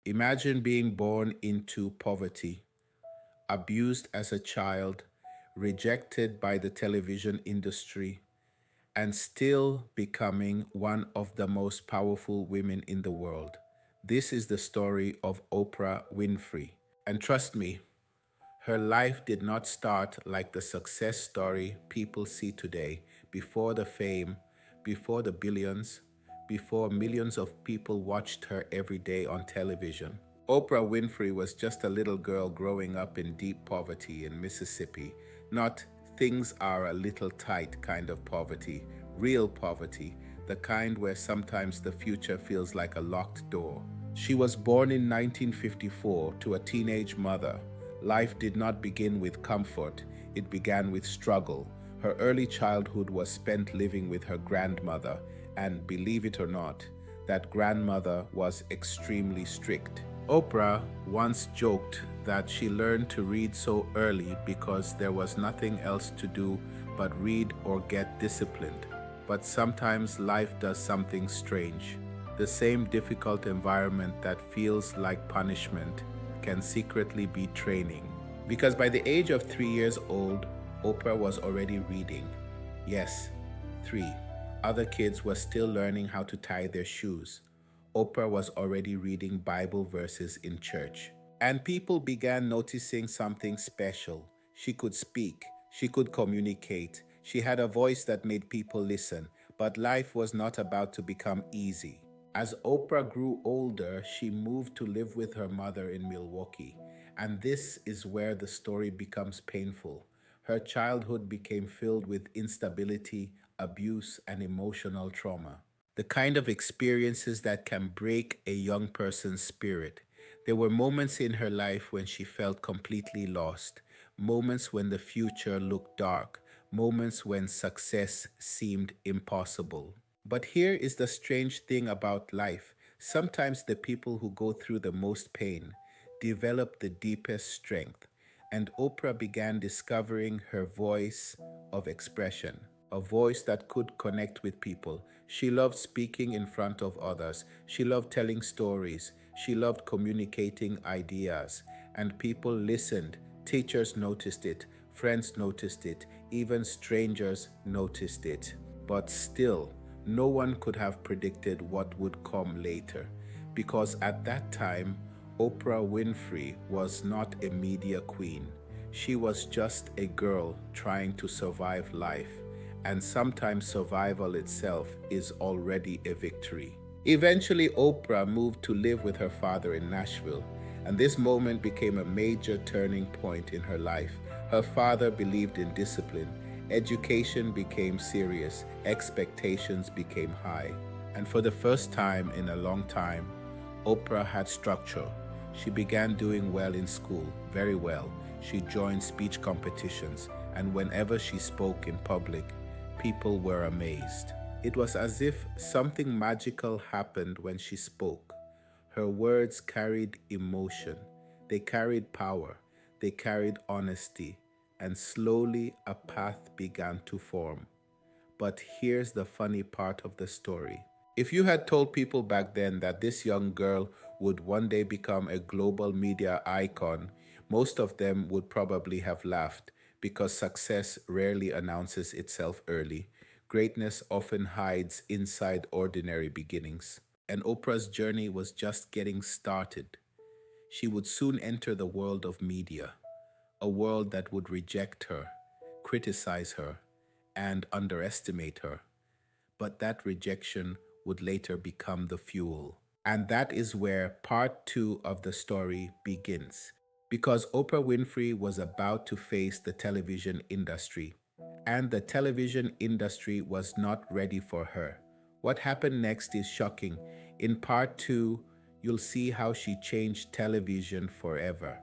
Imagine being born into poverty, abused as a child, rejected by the television industry, and still becoming one of the most powerful women in the world. This is the story of Oprah Winfrey. And trust me, her life did not start like the success story people see today, before the fame, before the billions, before millions of people watched her every day on television. Oprah Winfrey was just a little girl growing up in deep poverty in Mississippi, not things are a little tight kind of poverty, real poverty, the kind where sometimes the future feels like a locked door. She was born in 1954 to a teenage mother. Life did not begin with comfort, it began with struggle. Her early childhood was spent living with her grandmother, and believe it or not, that grandmother was extremely strict. Oprah once joked that she learned to read so early because there was nothing else to do but read or get disciplined. But sometimes life does something strange. The same difficult environment that feels like punishment can secretly be training. Because by the age of 3 years old, Oprah was already reading. Yes, 3. Other kids were still learning how to tie their shoes. Oprah was already reading Bible verses in church. And people began noticing something special. She could speak, she could communicate, she had a voice that made people listen. But life was not about to become easy. As Oprah grew older, she moved to live with her mother in Milwaukee. And this is where the story becomes painful. Her childhood became filled with instability, abuse, and emotional trauma. The kind of experiences that can break a young person's spirit. There were moments in her life when she felt completely lost, moments when the future looked dark, moments when success seemed impossible. But here is the strange thing about life. Sometimes the people who go through the most pain develop the deepest strength. And Oprah began discovering her voice of expression, a voice that could connect with people. She loved speaking in front of others. She loved telling stories. She loved communicating ideas. And people listened. Teachers noticed it. Friends noticed it. Even strangers noticed it. But still, no one could have predicted what would come later, because at that time, Oprah Winfrey was not a media queen. She was just a girl trying to survive life, and sometimes survival itself is already a victory. Eventually, Oprah moved to live with her father in Nashville, and this moment became a major turning point in her life. Her father believed in discipline. Education became serious, expectations became high. And for the first time in a long time, Oprah had structure. She began doing well in school, very well. She joined speech competitions, and whenever she spoke in public, people were amazed. It was as if something magical happened when she spoke. Her words carried emotion, they carried power, they carried honesty, and slowly a path began to form. But here's the funny part of the story. If you had told people back then that this young girl would one day become a global media icon, most of them would probably have laughed, because success rarely announces itself early. Greatness often hides inside ordinary beginnings. And Oprah's journey was just getting started. She would soon enter the world of media, a world that would reject her, criticize her, and underestimate her. But that rejection would later become the fuel. And that is where part two of the story begins. Because Oprah Winfrey was about to face the television industry, and the television industry was not ready for her. What happened next is shocking. In part two, you'll see how she changed television forever.